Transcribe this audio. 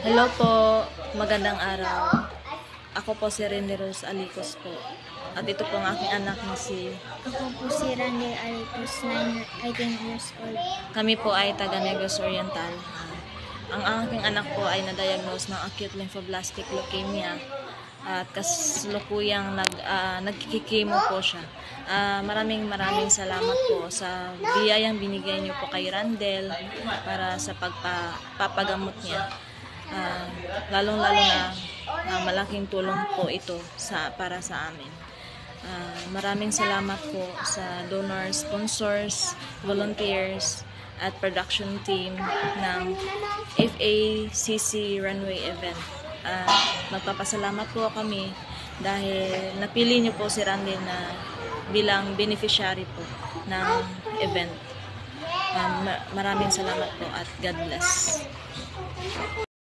Hello po, magandang araw. Ako po si Rene Rose Alicos po. At ito po ang aking anak na si... Ako po si Randy Alitos, 18 years old. Kami po ay taga Negros Oriental. Ang aking anak po ay na-diagnose ng acute lymphoblastic leukemia at kasalukuyang nagkikimo po siya. Maraming salamat po sa biyayang binigay niyo po kay Randel para sa pagpapagamot niya. Lalong-lalo na malaking tulong po ito para sa amin. Maraming salamat po sa donors, sponsors, volunteers, at production team ng FACC Runway Event. Magpapasalamat po kami dahil napili niyo po si Randy na bilang beneficiary po ng event. Maraming salamat po at God bless.